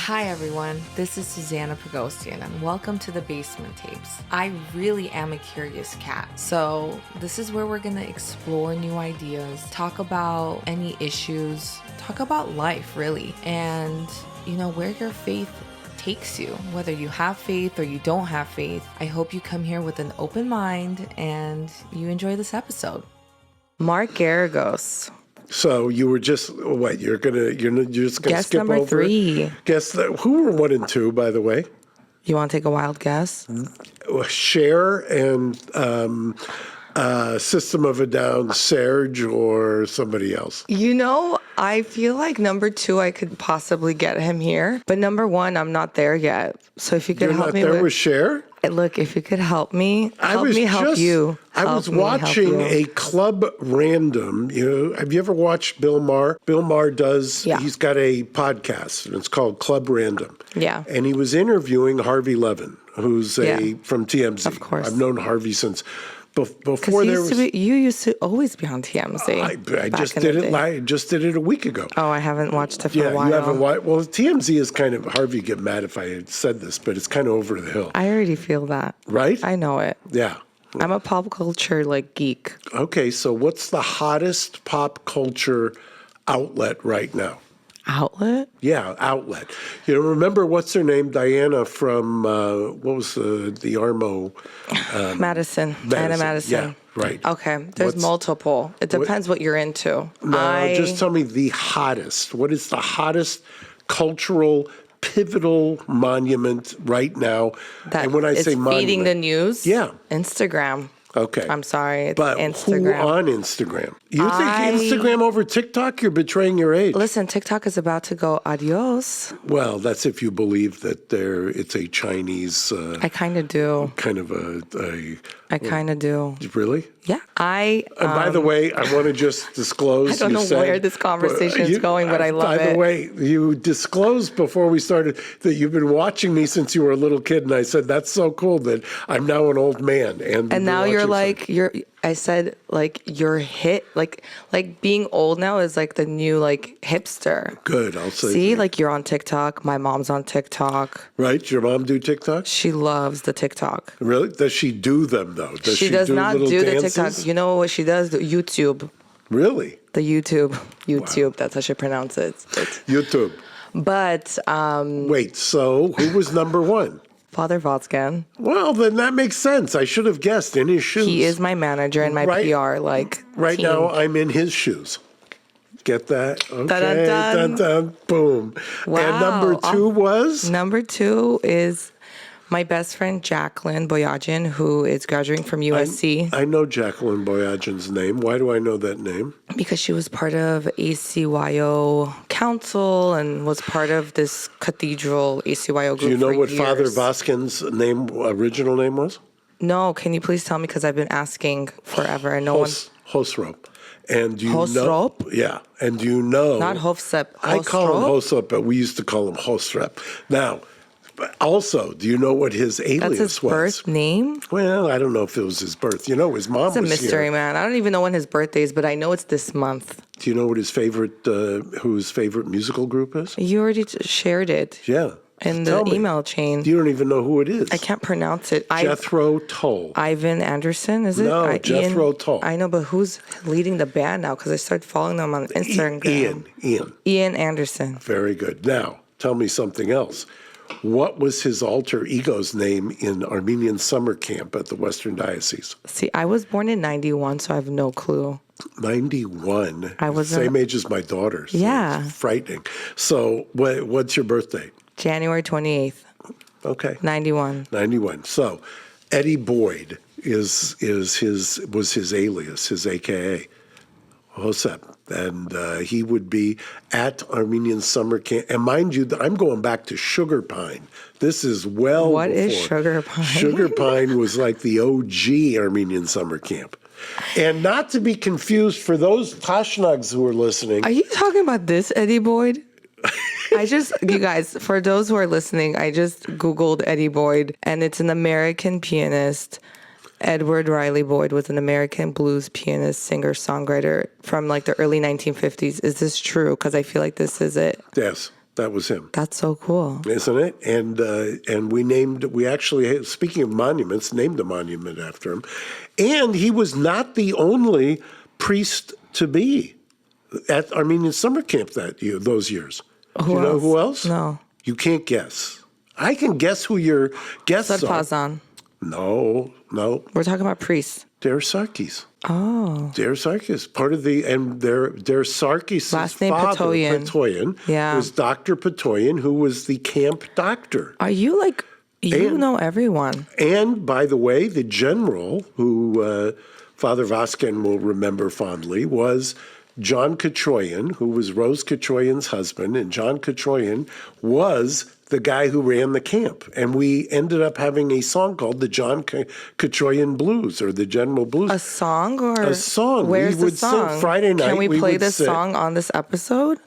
Hi everyone, this is Sousanna Pogosyan and welcome to the Basement Tapes. I really am a curious cat, so this is where we're going to explore new ideas, talk about any issues, talk about life really, and where your faith takes you, whether you have faith or you don't have faith. I hope you come here with an open mind and you enjoy this episode. Mark Geragos. So you were just you're just gonna Guess skip number over 3. Who were 1 and 2, by the way? You want to take a wild guess? Cher and System of a Down, Serge, or somebody else. I feel like number 2 I could possibly get him here, but number 1 I'm not there yet. So if you could help me with Cher? Look, if you could help me help you. I was watching a Club Random. Have you ever watched Bill Maher? Bill Maher does. Yeah. He's got a podcast, and it's called Club Random. Yeah. And he was interviewing Harvey Levin, who's from TMZ. Of course. I've known Harvey since before there was. You used to always be on TMZ. I just did it. I just did it a week ago. Oh, I haven't watched it for a while. You haven't watched. Well, TMZ is kind of, Harvey get mad if I had said this, but it's kind of over the hill. I already feel that. Right? I know it. Yeah. I'm a pop culture geek. Okay, so what's the hottest pop culture outlet right now? Outlet? Yeah, outlet. Remember what's her name? Diana from what was the Armo? Madison. Diana Madison. Yeah, right. Okay, there's multiple. It depends what you're into. No, just tell me the hottest. What is the hottest cultural pivotal monument right now? And when I say monument, feeding the news? Yeah. Instagram. Okay. I'm sorry, it's but Instagram. Who on Instagram? You think Instagram over TikTok? You're betraying your age. Listen, TikTok is about to go adios. Well, that's if you believe that it's a Chinese. I kind of do. Kind of I kind of do. Really? Yeah. And by the way, I want to just disclose. I don't know where this conversation is going, but I love it. By the way, you disclosed before we started that you've been watching me since you were a little kid, and I said that's so cool that I'm now an old man. And now you're I said you're hit, like being old now is like the new hipster. Good, I'll say. See, you're on TikTok. My mom's on TikTok. Right? Your mom do TikTok? She loves the TikTok. Really? Does she do them though? She does not do dances? the TikTok. You know what she does? YouTube. Really? The YouTube. Wow. That's how she pronounces it. YouTube. But wait. So who was number 1? Father Vosgan. Well, then that makes sense. I should have guessed in his shoes. He is my manager and my PR Right team. now, I'm in his shoes. Get that? Okay. Dun, dun, dun. Boom. Wow. And number 2 was? Number 2 is my best friend Jacqueline Boyajian, who is graduating from USC. I know Jacqueline Boyajian's name. Why do I know that name? Because she was part of ACYO Council and was part of this cathedral ACYO group. Do you know what years. Father Voskin's original name was? No, can you please tell me? Because I've been asking forever and no one. Hosrop. And do you Hosrop? know? Yeah. And do you know? Not Hofsep. I call him Hosrop, but we used to call him Hosrep. Now, also, do you know what his alias was? That's his birth name? Well, I don't know if it was his birth. His mom was here. It's a mystery, man. I don't even know when his birthday is, but I know it's this month. Do you know what his favorite musical group is? You already shared it. Yeah. In the email chain. You don't even know who it is. I can't pronounce it. Jethro Tull. Ivan Anderson, is it? No, Jethro Tull. I know, but who's leading the band now? Because I started following them on Instagram. Ian Anderson. Very good. Now, tell me something else. What was his alter ego's name in Armenian summer camp at the Western Diocese? See, I was born in 91, so I have no clue. 91? I was same age as my daughter. So yeah. It's frightening. So what's your birthday? January 28th. Okay. 91. 91. So Eddie Boyd was his alias, his AKA. Hosep. And he would be at Armenian summer camp. And mind you, I'm going back to Sugar Pine. This is well What before. is Sugar Pine? Sugar Pine was like the OG Armenian summer camp. And not to be confused for those Tashnags who are listening. Are you talking about this Eddie Boyd? You guys, for those who are listening, I just Googled Eddie Boyd, and it's an American pianist. Edward Riley Boyd was an American blues pianist, singer, songwriter from the early 1950s. Is this true? Because I feel like this is it. Yes. That was him. That's so cool. Isn't it? And we actually, speaking of monuments, named a monument after him. And he was not the only priest to be at Armenian summer camp those years. Do you know who else? No. You can't guess. I can guess who your guests are. Pogosyan. No. We're talking about priests. Sarkis. Oh. Sarkis, part of Sarkis' Last name father, Petoyan. Yeah. was Dr. Petoyan, who was the camp doctor. Are you like, you know everyone. And by the way, the general who Father Voskin will remember fondly was John Katroyan, who was Rose Katroyan's husband. And John Katroyan was the guy who ran the camp. And we ended up having a song called the John Katroyan Blues, or the General Blues. A song or? A song. Where's we would the song? sing Friday night. Can we play this song on this episode?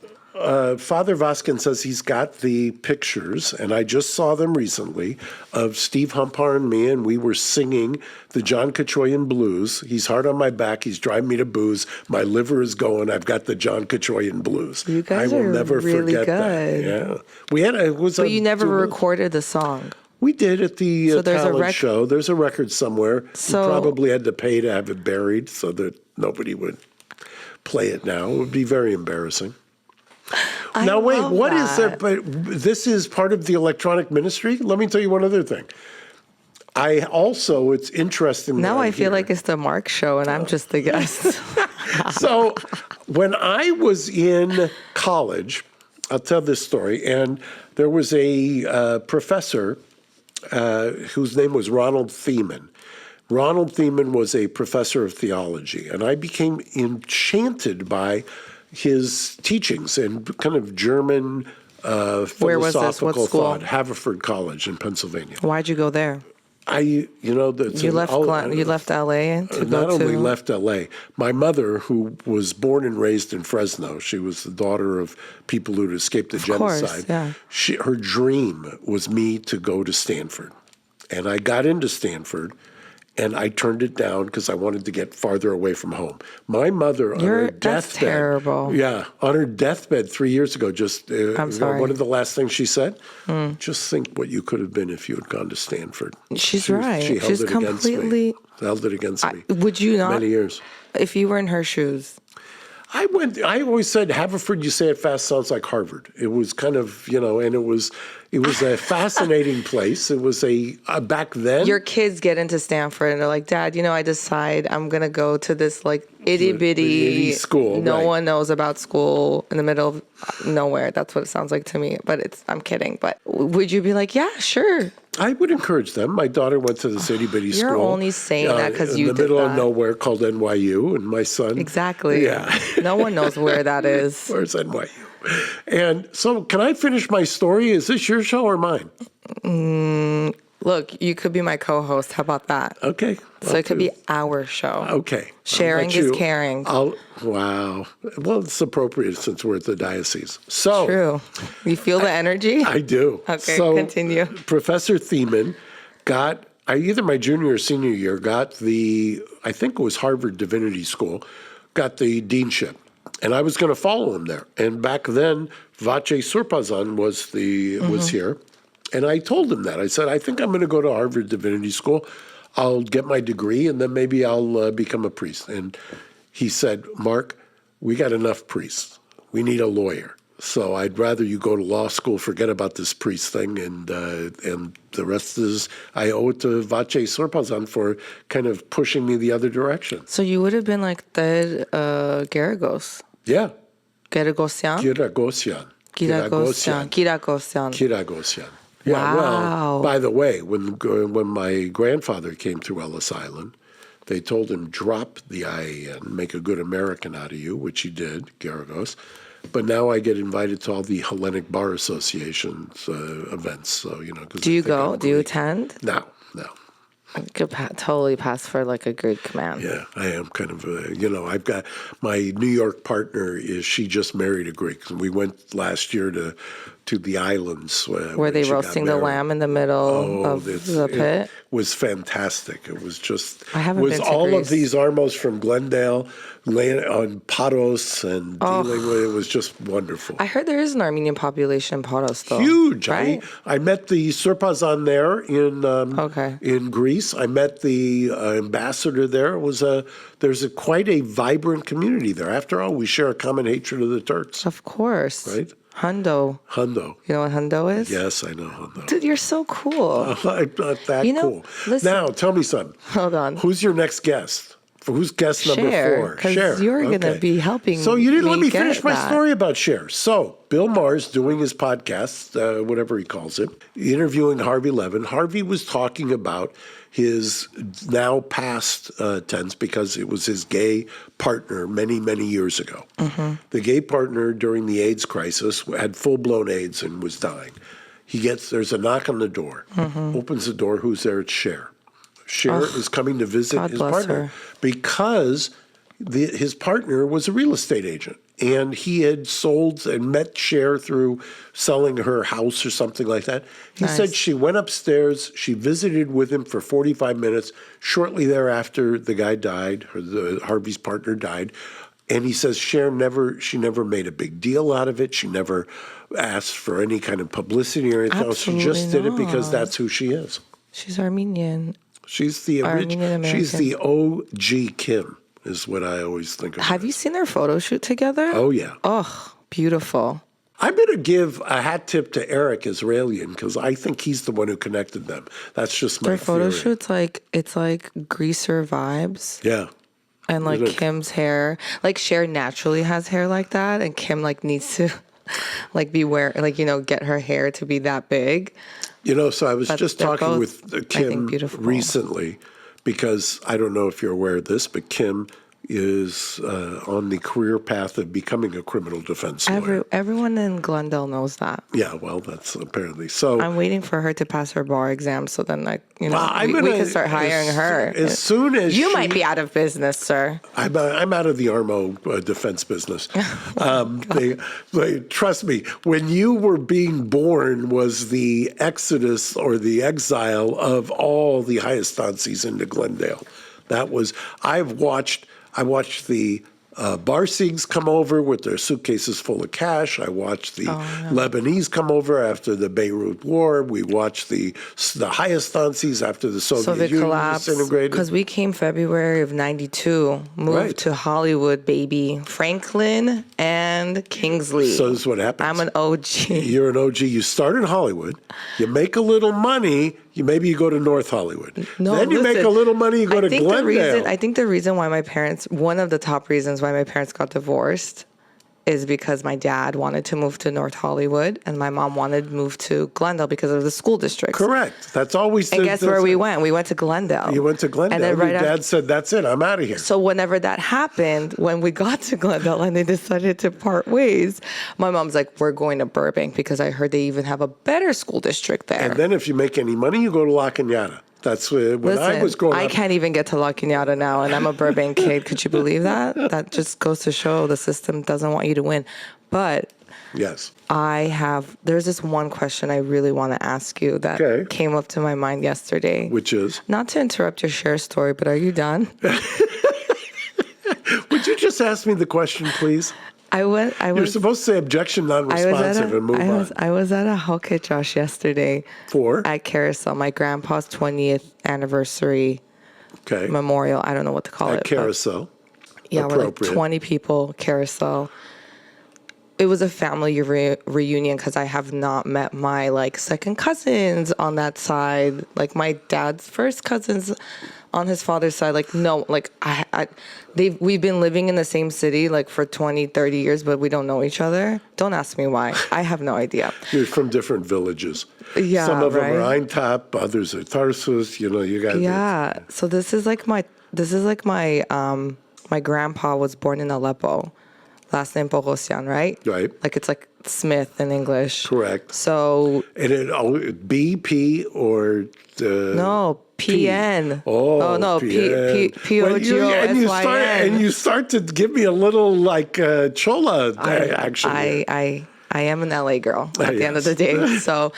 Father Voskin says he's got the pictures, and I just saw them recently, of Steve Humpar and me, and we were singing the John Katroyan Blues. He's hard on my back. He's driving me to booze. My liver is going. I've got the John Katroyan Blues. You guys I will are never really forget good. that. Yeah, But you never recorded the song. We did at the talent show. There's a record somewhere. So, we probably had to pay to have it buried so that nobody would play it now. It would be very embarrassing. Now, wait, what is that? But this is part of the electronic ministry? Let me tell you one other thing. It's interesting. Now I feel like it's the Mark show and I'm just the guest. So when I was in college, I'll tell this story, and there was a professor whose name was Ronald Thiemann. Ronald Thiemann was a professor of theology, and I became enchanted by his teachings and kind of German Where was this? philosophical What school? thought. Haverford College in Pennsylvania. Why'd you go there? You left LA to go to. Not only left LA. My mother, who was born and raised in Fresno, she was the daughter of people who'd escaped the genocide. Course, yeah. Her dream was me to go to Stanford, and I got into Stanford. And I turned it down because I wanted to get farther away from home. My mother, on her deathbed. That's terrible. Yeah, on her deathbed 3 years ago, I'm sorry. One of the last things she said, just think what you could have been if you had gone to Stanford. She's right. She held it against me. Held it against me. Would you not? Many years. If you were in her shoes. I always said Haverford, you say it fast, sounds like Harvard. It was kind of, and it was a fascinating place. It was back then. Your kids get into Stanford and they're like, Dad, I decide I'm going to go to this like itty bitty school. No one knows about school in the middle of nowhere. That's what it sounds like to me. But I'm kidding. But would you be like, yeah, sure. I would encourage them. My daughter went to this itty bitty school. You're only saying that because you did that. In the middle of nowhere called NYU, and my son. Exactly. Yeah. No one knows where that is. Where's NYU? And so, can I finish my story? Is this your show or mine? Look, you could be my co-host. How about that? Okay. So it could be our show. Okay. Sharing is caring. Wow. Well, it's appropriate since we're at the diocese. So true. You feel the energy? I do. Okay, so, continue. Professor Thiemann got, either my junior or senior year, got I think it was Harvard Divinity School, got the deanship. And I was going to follow him there. And back then, Vace Surpazan was here. And I told him that. I said, I think I'm going to go to Harvard Divinity School. I'll get my degree, and then maybe I'll become a priest. And he said, Mark, we got enough priests. We need a lawyer. So I'd rather you go to law school, forget about this priest thing, and the rest is, I owe it to Vace Surpazan for kind of pushing me the other direction. So you would have been like the Geragos. Yeah. Geragosyan? Geragosyan. Yeah, wow. Well, by the way, when my grandfather came to Ellis Island, they told him, drop the IAN, make a good American out of you, which he did, Geragos. But now I get invited to all the Hellenic Bar Association's events. So, do you go? Do you attend? No. I could totally pass for like a Greek man. Yeah, I am kind of, I've got my New York partner she just married a Greek. And we went last year to to the islands. Were they roasting the lamb in the middle of the pit? It was fantastic. It was just. I haven't been to all Greece. of these Armos from Glendale on Paros and dealing with it was just wonderful. I heard there is an Armenian population in Paros, though. Huge. Right? I met the Surpazan there Okay. in Greece. I met the ambassador there. There's quite a vibrant community there. After all, we share a common hatred of the Turks. Of course. Right? Hundo. Hundo. You know what Hundo is? Yes, I know Hundo. Dude, you're so cool. I'm not that cool. Listen, Now, tell me something. hold on. Who's your next guest? Who's guest number Cher, 4? 'cause Cher. you're gonna be helping So you didn't let me get finish my that. story about Cher. So Bill Maher's doing his podcast, whatever he calls it, interviewing Harvey Levin. Harvey was talking about his now past tense because it was his gay partner many, many years ago. Mm-hmm. The gay partner during the AIDS crisis had full-blown AIDS and was dying. There's a knock on the door. Mm-hmm. Opens the door. Who's there? It's Cher. Cher is coming to visit God his bless partner her. because his partner was a real estate agent. And he had sold and met Cher through selling her house or something like that. He said she went upstairs. She visited with him for 45 minutes. Shortly thereafter, the guy died, or Harvey's partner died. And he says Cher never made a big deal out of it. She never asked for any kind of publicity or anything else. She just did it because that's who she is. She's Armenian. She's the Armenian-American. She's the OG Kim, is what I always think of. Have you seen their photo shoot together? Oh, yeah. Oh, beautiful. I'm going to give a hat tip to Eric Israelian because I think he's the one who connected them. That's just my Their photo theory. shoot's it's like greaser vibes. Yeah. And like Kim's hair, like Cher naturally has hair like that, and Kim needs to get her hair to be that big. So I was just they're talking both, with I think, Kim beautiful. recently because I don't know if you're aware of this, but Kim is on the career path of becoming a criminal defense lawyer. Everyone in Glendale knows that. Yeah, well, that's apparently so. I'm waiting for her to pass her bar exam, so then we gonna- can start hiring her. As soon as You might be out of business, sir. I'm out of the Armo defense business. Trust me, when you were being born was the exodus or the exile of all the Hyastances into Glendale. I watched the Barsigs come over with their suitcases full of cash. I watched the Lebanese come over after the Beirut War. We watched the Hyastances after the Soviet Union collapse. disintegrated. Because we came February of '92, moved to Hollywood, baby. Franklin and Kingsley. So this is what happens. I'm an OG. You're an OG. You start in Hollywood. You make a little money. Maybe you go to North Hollywood. No, then you make a little money. You go to Glendale. I think the reason why one of the top reasons why my parents got divorced is because my dad wanted to move to North Hollywood and my mom wanted to move to Glendale because of the school districts. Correct. That's always. And guess where we went? We went to Glendale. You went to Glendale. And then Your dad said, "That's it. I'm out of here." So whenever that happened, when we got to Glendale and they decided to part ways, my mom's like, "We're going to Burbank because I heard they even have a better school district there." And then if you make any money, you go to La Cañada. That's when I was growing up. I can't even get to La Cañada now, and I'm a Burbank kid. Could you believe that? That just goes to show the system doesn't want you to win. But yes, there's this one question I really want to ask you that came up to my mind yesterday. Which is? Not to interrupt your Cher story, but are you done? Would you just ask me the question, please? You're supposed to say objection non-responsive and move on. I was at a Hoke Josh yesterday. At Carousel, my grandpa's 20th anniversary memorial. I don't know what to call it. At Carousel. Yeah, we're like 20 people, Carousel. It was a family reunion because I have not met my second cousins on that side. Like my dad's first cousins on his father's side. We've been living in the same city for 20, 30 years, but we don't know each other. Don't ask me why. I have no idea. You're from different villages. Yeah, some of them are right? Eintop, others are Tarsus. You guys. Yeah. So this is my grandpa was born in Aleppo. Last name Pogosyan, right? Right. It's like Smith in English. Correct. So. And it BP or no, PN. Oh no, PN. POGOSYN. And you start to give me a little Chola, actually. I I am an LA girl at the end of the Yes. day. So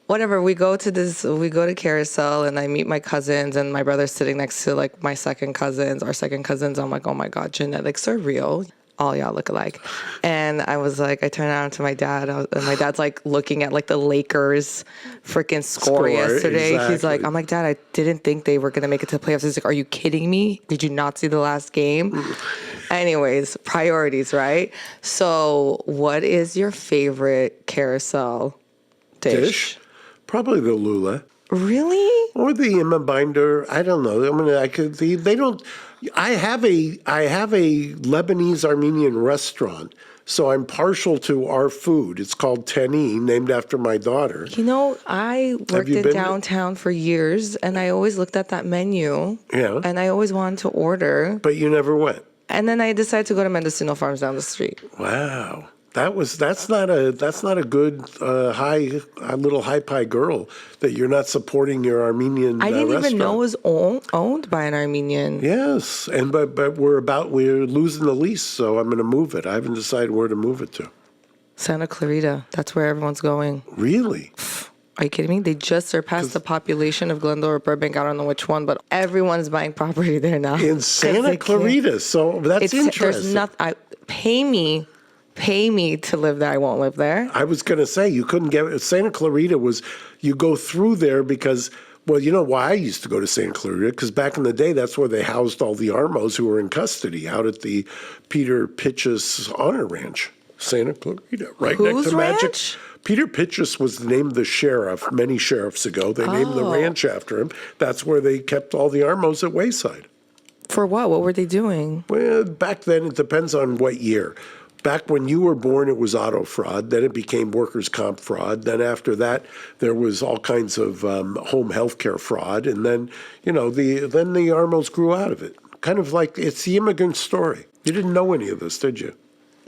whatever, we go to Carousel and I meet my cousins and my brother's sitting next to like our second cousins. I'm like, oh my God, genetics are real. All y'all look alike. And I was like, I turned around to my dad and my dad's like looking at like the Lakers freaking score yesterday. Exactly. He's like, I'm like, Dad, I didn't think they were going to make it to the playoffs. He's like, are you kidding me? Did you not see the last game? Anyways, priorities, right? So what is your favorite Carousel dish? Probably the lula. Really? Or the binder. I don't know. I mean, they don't. I have a Lebanese Armenian restaurant, so I'm partial to our food. It's called Teni, named after my daughter. You know, I worked in downtown for years, and I always looked at that menu. Yeah. And I always wanted to order. But you never went. And then I decided to go to Mendocino Farms down the street. Wow. That's not a good little high pie girl that you're not supporting your Armenian. I didn't restaurant. even know it was owned by an Armenian. Yes, and but we're losing the lease, so I'm going to move it. I haven't decided where to move it to. Santa Clarita. That's where everyone's going. Really? Are you kidding me? They just surpassed the population of Glendora or Burbank. I don't know which one, but everyone's buying property there now. In Santa Clarita, so that's interesting. There's nothing. Pay me to live there. I won't live there. I was going to say, you couldn't get Santa Clarita you go through there because, well, you know why I used to go to Santa Clarita? Because back in the day, that's where they housed all the Armos who were in custody out at the Peter Pitchess Honor Ranch. Santa Clarita, right next to Magic. Ranch? Peter Pitchess was the name of the sheriff many sheriffs ago. They named the ranch after him. That's where they kept all the Armos at Wayside. For what? What were they doing? Well, back then, it depends on what year. Back when you were born, it was auto fraud. Then it became workers' comp fraud. Then after that, there was all kinds of home health care fraud. And then, then the Armos grew out of it. Kind of like it's the immigrant story. You didn't know any of this, did you?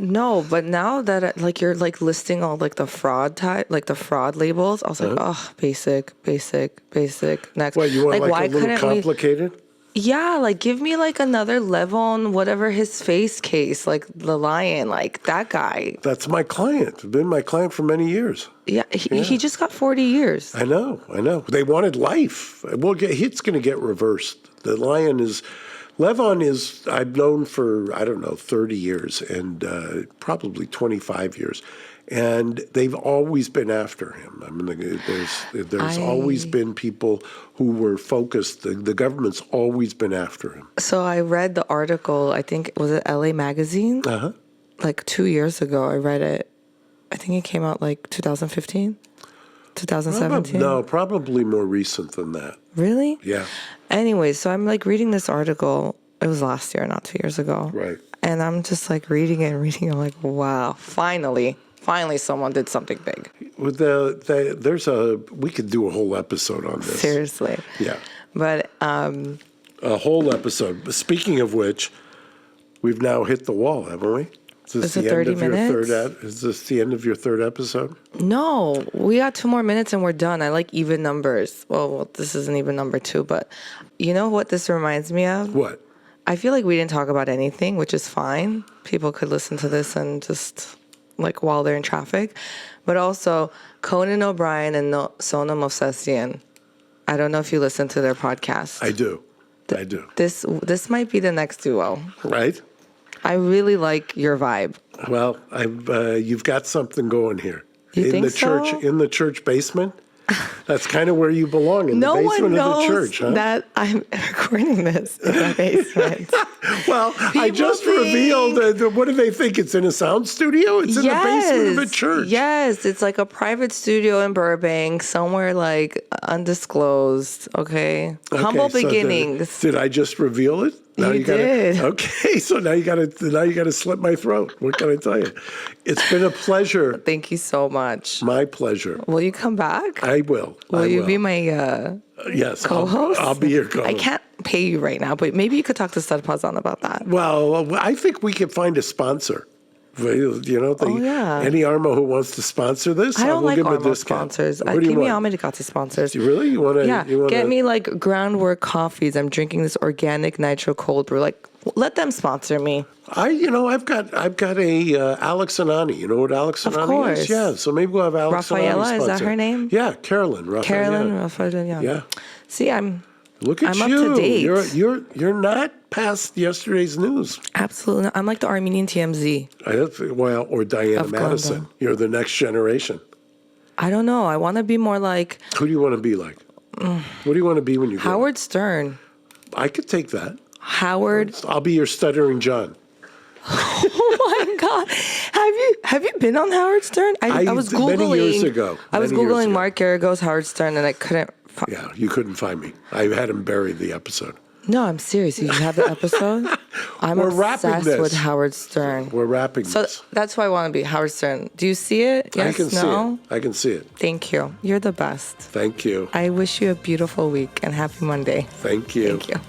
No, but now that like you're like listing all like the fraud type, like the fraud labels, I was like, oh, basic. Next. What, you want like why a little complicated? Yeah, like give me like another level on whatever his face case, like the lion, like that guy. That's my client. Been my client for many years. Yeah, he just got 40 years. I know. They wanted life. It's going to get reversed. The lion is, Levon is, I've known for, 30 years and probably 25 years. And they've always been after him. I mean, there's always been people who were focused. The government's always been after him. So I read the article, I think, was it LA Magazine? Uh-huh. Like 2 years ago, I read it. I think it came out like 2015, 2017. Probably more recent than that. Really? Yeah. Anyway, so I'm like reading this article. It was last year, not 2 years ago. Right. And I'm just like reading it. I'm like, wow, finally someone did something big. With we could do a whole episode on this. Seriously. Yeah. But a whole episode. Speaking of which, we've now hit the wall, haven't we? Is it 30 minutes? Is this the end of your third episode? No, we got 2 more minutes and we're done. I like even numbers. Well, this isn't even number 2, but you know what this reminds me of? What? I feel like we didn't talk about anything, which is fine. People could listen to this and just like while they're in traffic. But also Conan O'Brien and Sona Mosesian. I don't know if you listen to their podcast. I do. I do. This might be the next duo. Right? I really like your vibe. Well, you've got something going here. You think so? In the church basement. That's kind of where you belong, in the basement of the church, huh? That I'm recording this in the basement. Well, I just revealed. What do they think? It's in a sound studio? It's in the basement of a church. Yes, it's like a private studio in Burbank, somewhere like undisclosed. Okay, humble beginnings. Did I just reveal it? Now you did. Okay, so now you got to slit my throat. What can I tell you? It's been a pleasure. Thank you so much. My pleasure. Will you come back? I will. Will you be my yes co-host? I'll be your co-host. I can't pay you right now, but maybe you could talk to Stud Pazan about that. Well, I think we could find a sponsor. Any Armo who wants to sponsor this, I don't will like give him a Armo discount. sponsors. Give me Americati sponsors. Really? You want to? Yeah, get me like Groundwork coffees. I'm drinking this organic nitro cold brew. Like Let them sponsor me. I've got a Alex Anani. You know what Alex Anani course. is? Yeah. So maybe we'll have Alex Anani Rafaela, sponsor. is that her name? Yeah, Carolyn. Rafaela. Yeah. See, Look at I'm you. up to date. You're not past yesterday's news. Absolutely. I'm like the Armenian TMZ. Well, or Diana Of Madison. Glendale. You're the next generation. I don't know. I want to be more like Who do you want to be like? What do you want to be when you grow up? Howard Stern. I could take that. Howard. I'll be your stuttering John. Oh my God! Have you been on Howard Stern? I was googling many years ago. I was googling Mark Geragos Howard Stern, and I couldn't. Yeah, you couldn't find me. I had him bury the episode. No, I'm serious. You have the episode? I'm We're wrapping obsessed this. with Howard Stern. We're wrapping So this. that's why I want to be Howard Stern. Do you see it? Yes, I can no? see it. I can see it. Thank you. You're the best. Thank you. I wish you a beautiful week and happy Monday. Thank you. Thank you.